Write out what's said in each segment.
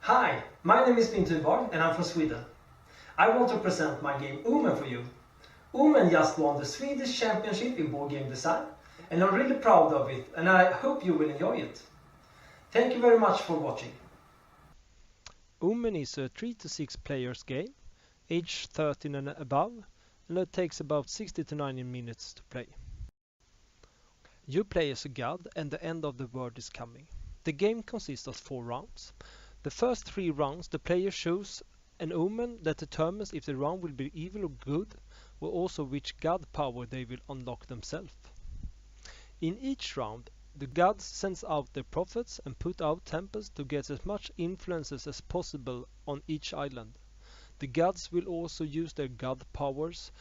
Hi, my name is Thunborg and I'm from Sweden. I want to present my game Omen for you. Omen just won the Swedish Championship in board game design and I'm really proud of it and I hope you will enjoy it. Thank you very much for watching. Omen is a 3 to 6 players game, age 13 and above, and it takes about 60 to 90 minutes to play. You play as a god and the end of the world is coming. The game consists of 4 rounds. The first 3 rounds the player chooses an omen that determines if the round will be evil or good, or also which god power they will unlock themselves. In each round, the gods sends out their prophets and put out temples to get as much influences as possible on each island. The gods will also use their god powers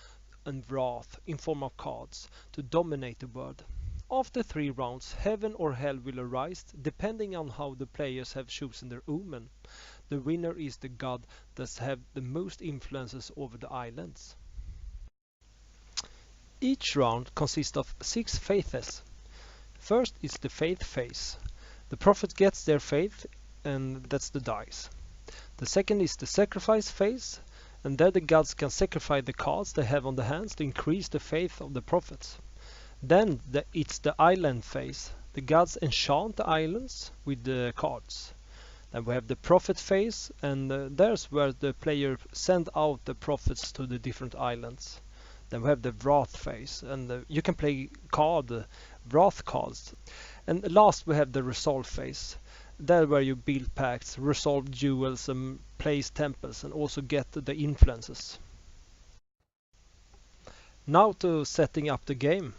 and wrath in form of cards to dominate the world. After 3 rounds, heaven or hell will arise depending on how the players have chosen their omen. The winner is the god that have the most influences over the islands. Each round consists of 6 phases. First is the faith phase. The prophet gets their faith and that's the dice. The second is the sacrifice phase, and there the gods can sacrifice the cards they have on the hands to increase the faith of the prophets. Then it's the island phase. The gods enchant the islands with the cards. Then we have the prophet phase, and there's where the player send out the prophets to the different islands. Then we have the wrath phase, and you can play wrath cards. And last we have the resolve phase. There where you build pacts, resolve jewels and place temples and also get the influences. Now to setting up the game.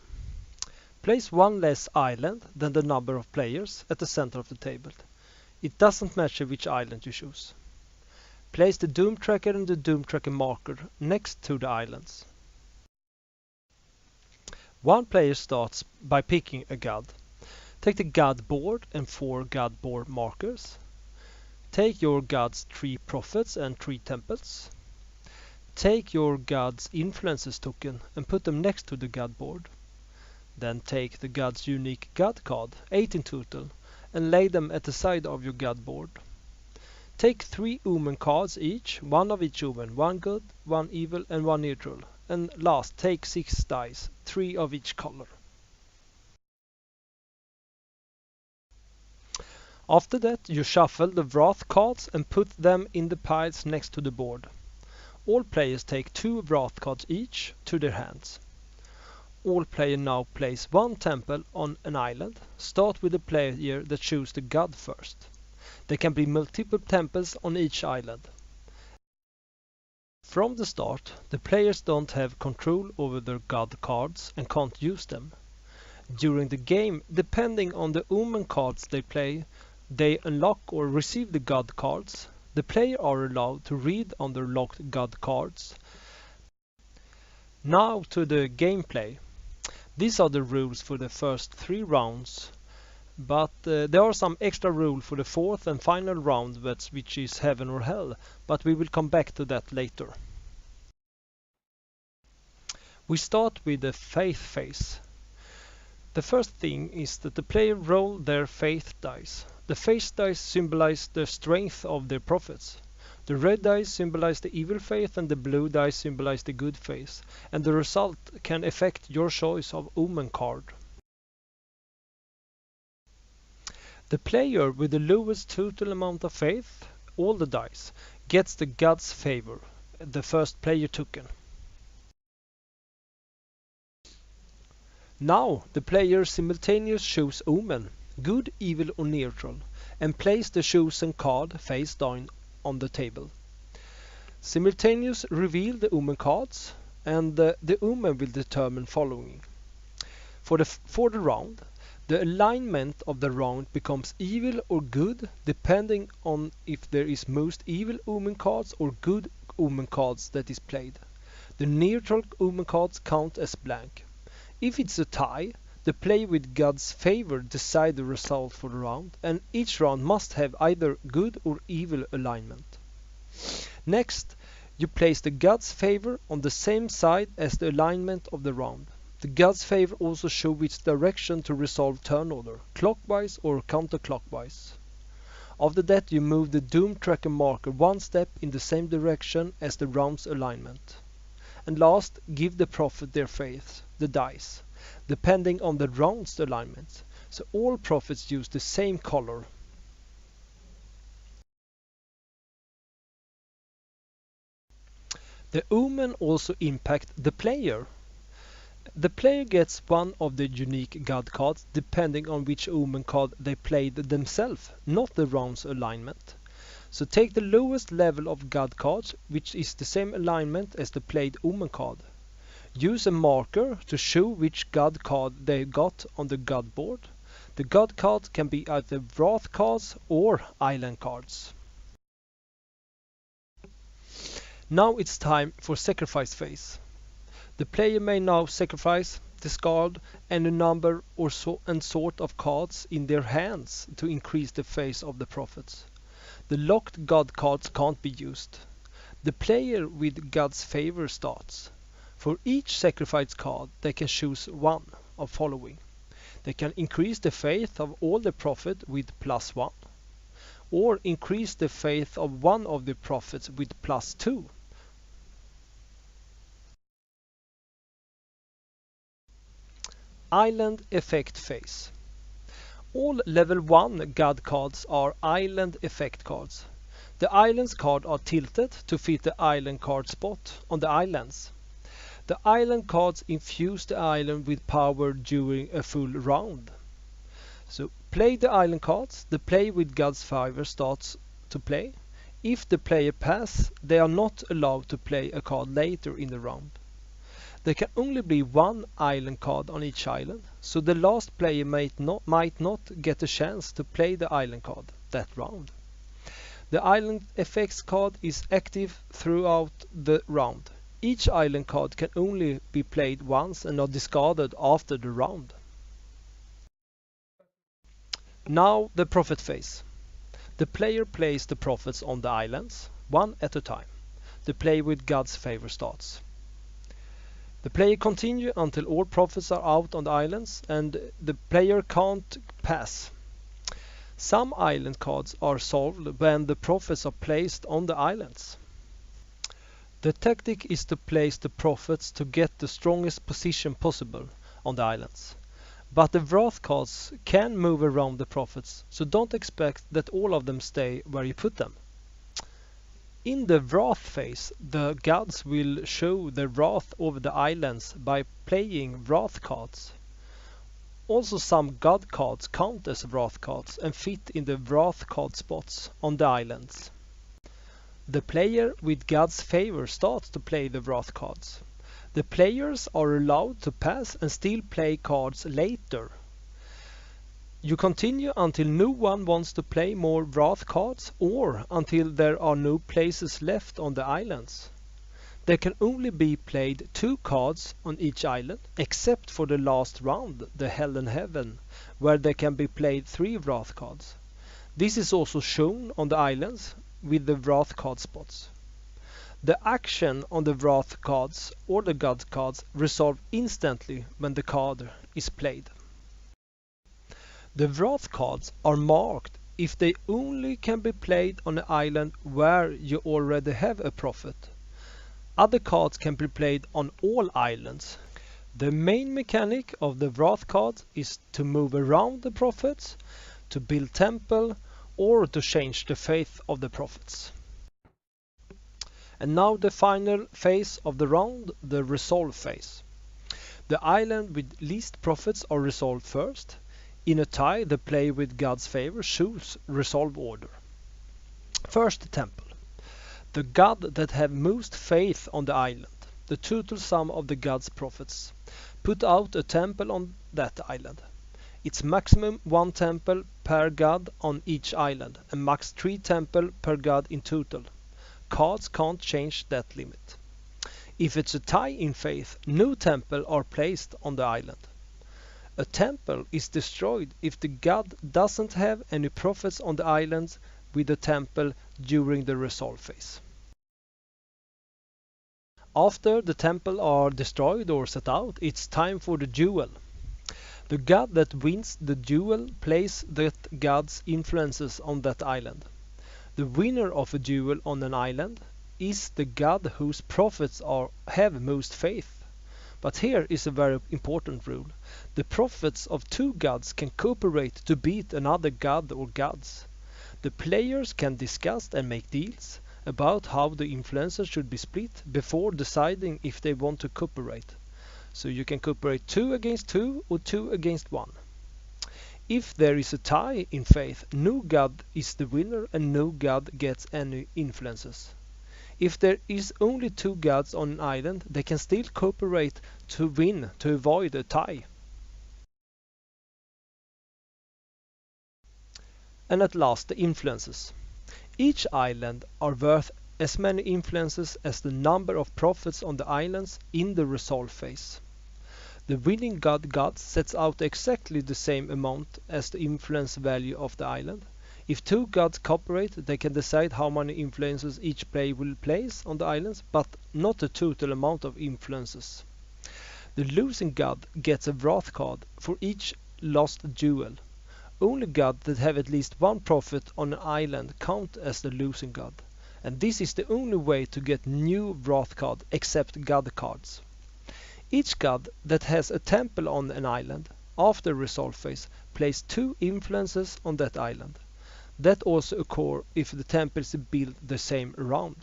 Place 1 less island than the number of players at the center of the table. It doesn't matter which island you choose. Place the doom tracker and the doom tracker marker next to the islands. One player starts by picking a god. Take the god board and 4 god board markers. Take your god's 3 prophets and 3 temples. Take your god's influences token and put them next to the god board. Then take the god's unique god card, 8 in total, and lay them at the side of your god board. Take 3 omen cards each, 1 of each omen, 1 good, 1 evil and 1 neutral. And last, take 6 dice, 3 of each color. After that, you shuffle the wrath cards and put them in the piles next to the board. All players take 2 wrath cards each to their hands. All players now place 1 temple on an island. Start with the player that chooses the god first. There can be multiple temples on each island. From the start, the players don't have control over their god cards and can't use them. During the game, depending on the omen cards they play, they unlock or receive the god cards. The player are allowed to read on their locked god cards. Now to the gameplay. These are the rules for the first 3 rounds, but there are some extra rules for the 4th and final round, which is heaven or hell, but we will come back to that later. We start with the faith phase. The first thing is that the player roll their faith dice. The faith dice symbolize the strength of their prophets. The red dice symbolize the evil faith and the blue dice symbolize the good faith, and the result can affect your choice of omen card. The player with the lowest total amount of faith, all the dice, gets the god's favor, the first player token. Now the player simultaneously chooses omen, good, evil or neutral, and place the chosen card face down on the table. Simultaneous reveal the omen cards, and the omen will determine following. For the round, the alignment of the round becomes evil or good depending on if there is most evil omen cards or good omen cards that is played. The neutral omen cards count as blank. If it's a tie, the player with God's favor decide the result for the round, and each round must have either good or evil alignment. Next, you place the God's favor on the same side as the alignment of the round. The God's favor also shows which direction to resolve turn order, clockwise or counterclockwise. After that you move the Doom Tracker marker one step in the same direction as the round's alignment. And last, give the prophet their faith, the dice, depending on the round's alignment. So all prophets use the same color. The Omen also impact the player. The player gets one of the unique god cards depending on which Omen card they played themselves, not the round's alignment. So take the lowest level of god cards, which is the same alignment as the played Omen card. Use a marker to show which god card they got on the god board. The god card can be either Wrath cards or Island cards. Now it's time for sacrifice phase. The player may now sacrifice, discard any number or sort of cards in their hands to increase the phase of the prophets. The locked god cards can't be used. The player with God's favor starts. For each sacrifice card they can choose one of following. They can increase the faith of all the prophets with +1, or increase the faith of one of the prophets with +2. Island effect phase. All level 1 god cards are island effect cards. The islands card are tilted to fit the island card spot on the islands. The island cards infuse the island with power during a full round. So play the island cards, the player with God's favor starts to play. If the player passes, they are not allowed to play a card later in the round. There can only be one island card on each island, so the last player might not get a chance to play the island card that round. The island effects card is active throughout the round. Each island card can only be played once and are discarded after the round. Now the prophet phase. The player plays the prophets on the islands, one at a time. The player with God's favor starts. The player continues until all prophets are out on the islands and the player can't pass. Some island cards are solved when the prophets are placed on the islands. The tactic is to place the prophets to get the strongest position possible on the islands. But the Wrath cards can move around the prophets, so don't expect that all of them stay where you put them. In the Wrath phase, the gods will show their wrath over the islands by playing Wrath cards. Also some god cards count as Wrath cards and fit in the Wrath card spots on the islands. The player with God's favor starts to play the Wrath cards. The players are allowed to pass and still play cards later. You continue until no one wants to play more Wrath cards or until there are no places left on the islands. There can only be played 2 cards on each island, except for the last round, the Hell and Heaven, where there can be played 3 Wrath cards. This is also shown on the islands with the Wrath card spots. The action on the Wrath cards or the God cards resolve instantly when the card is played. The Wrath cards are marked if they only can be played on an island where you already have a prophet. Other cards can be played on all islands. The main mechanic of the Wrath cards is to move around the prophets, to build temple, or to change the faith of the prophets. And now the final phase of the round, the resolve phase. The island with least prophets are resolved first. In a tie, the player with God's favor choose resolve order. First temple. The god that have most faith on the island, the total sum of the god's prophets. Put out a temple on that island. It's maximum 1 temple per god on each island and max 3 temple per god in total. Cards can't change that limit. If it's a tie in faith, no temple are placed on the island. A temple is destroyed if the god doesn't have any prophets on the islands with a temple during the resolve phase. After the temple are destroyed or set out, it's time for the duel. The god that wins the duel plays that god's influences on that island. The winner of a duel on an island is the god whose prophets have most faith. But here is a very important rule. The prophets of two gods can cooperate to beat another god or gods. The players can discuss and make deals about how the influences should be split before deciding if they want to cooperate. So you can cooperate 2 against 2 or 2 against 1. If there is a tie in faith, no god is the winner and no god gets any influences. If there is only 2 gods on an island, they can still cooperate to win to avoid a tie. And at last, the influences. Each island are worth as many influences as the number of prophets on the islands in the resolve phase. The winning god sets out exactly the same amount as the influence value of the island. If 2 gods cooperate, they can decide how many influences each player will place on the islands, but not the total amount of influences. The losing god gets a wrath card for each lost duel. Only gods that have at least 1 prophet on an island count as the losing god, and this is the only way to get new wrath card except god cards. Each god that has a temple on an island after resolve phase plays 2 influences on that island. That also occurs if the temple is built the same round.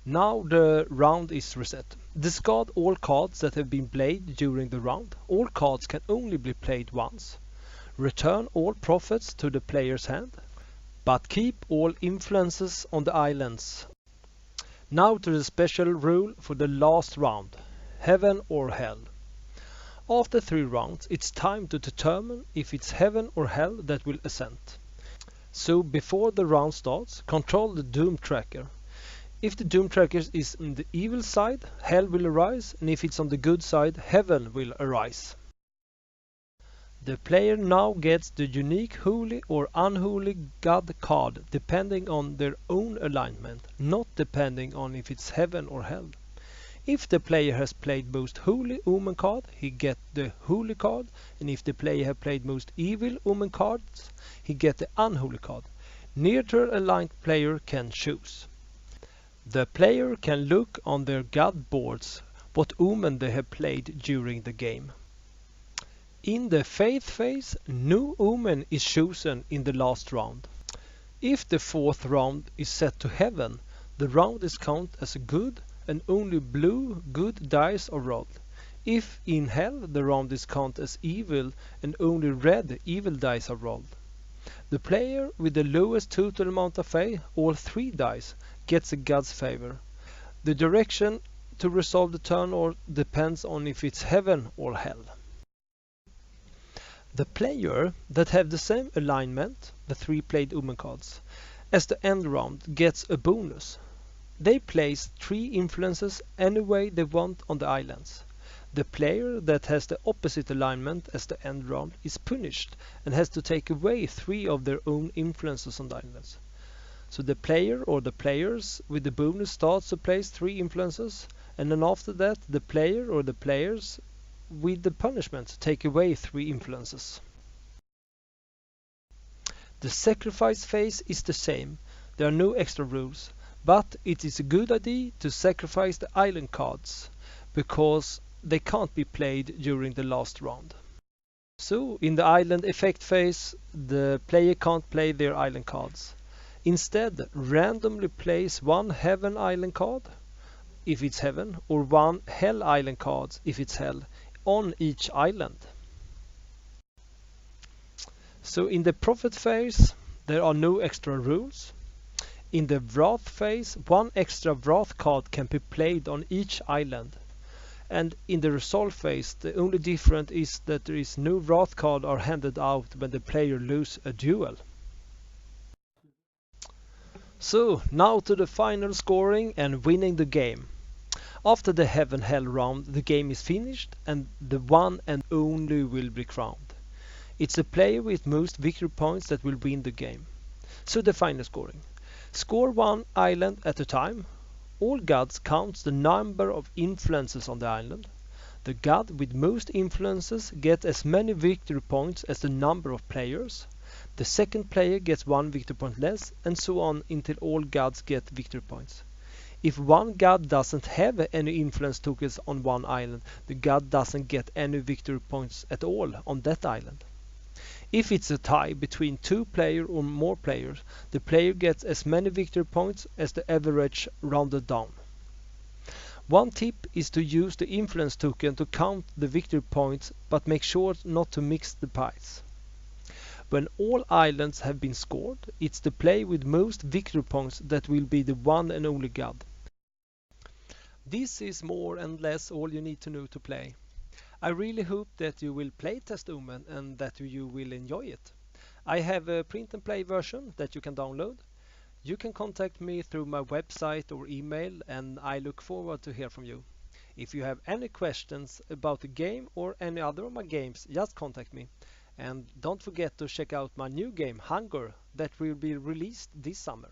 Now the round is reset. Discard all cards that have been played during the round. All cards can only be played once. Return all prophets to the player's hand, but keep all influences on the islands. Now to the special rule for the last round, heaven or hell. After 3 rounds, it's time to determine if it's heaven or hell that will ascend. So before the round starts, control the doom tracker. If the doom tracker is on the evil side, hell will arise, and if it's on the good side, heaven will arise. The player now gets the unique holy or unholy god card depending on their own alignment, not depending on if it's heaven or hell. If the player has played most holy Omen card, he gets the holy card, and if the player has played most evil Omen cards, he gets the unholy card. Neutral aligned player can choose. The player can look on their god boards what Omen they have played during the game. In the faith phase, no Omen is chosen in the last round. If the 4th round is set to heaven, the round is counted as good and only blue good dice are rolled. If in hell, the round is counted as evil and only red evil dice are rolled. The player with the lowest total amount of faith, all 3 dice, gets a god's favor. The direction to resolve the turn or depends on if it's heaven or hell. The player that have the same alignment, the 3 played Omen cards, as the end round gets a bonus. They place 3 influences any way they want on the islands. The player that has the opposite alignment as the end round is punished and has to take away 3 of their own influences on the islands. So the player or the players with the bonus starts to place 3 influences, and then after that the player or the players with the punishment take away 3 influences. The sacrifice phase is the same. There are no extra rules, but it is a good idea to sacrifice the island cards because they can't be played during the last round. So in the island effect phase, the player can't play their island cards. Instead, randomly place 1 heaven island card if it's heaven or 1 hell island card if it's hell on each island. So in the prophet phase, there are no extra rules. In the wrath phase, 1 extra wrath card can be played on each island. And in the resolve phase, the only difference is that there is no wrath card are handed out when the player loses a duel. So now to the final scoring and winning the game. After the heaven hell round, the game is finished and the one and only will be crowned. It's the player with most victory points that will win the game. So the final scoring. Score 1 island at a time. All gods counts the number of influences on the island. The god with most influences gets as many victory points as the number of players. The second player gets 1 victory point less, and so on until all gods get victory points. If one god doesn't have any influence tokens on one island, the god doesn't get any victory points at all on that island. If it's a tie between 2 players or more players, the player gets as many victory points as the average rounded down. One tip is to use the influence token to count the victory points, but make sure not to mix the pies. When all islands have been scored, it's the player with most victory points that will be the one and only god. This is more and less all you need to know to play. I really hope that you will playtest Omen and that you will enjoy it. I have a print and play version that you can download. You can contact me through my website or email, and I look forward to hear from you. If you have any questions about the game or any other of my games, just contact me. And don't forget to check out my new game, Hunger, that will be released this summer.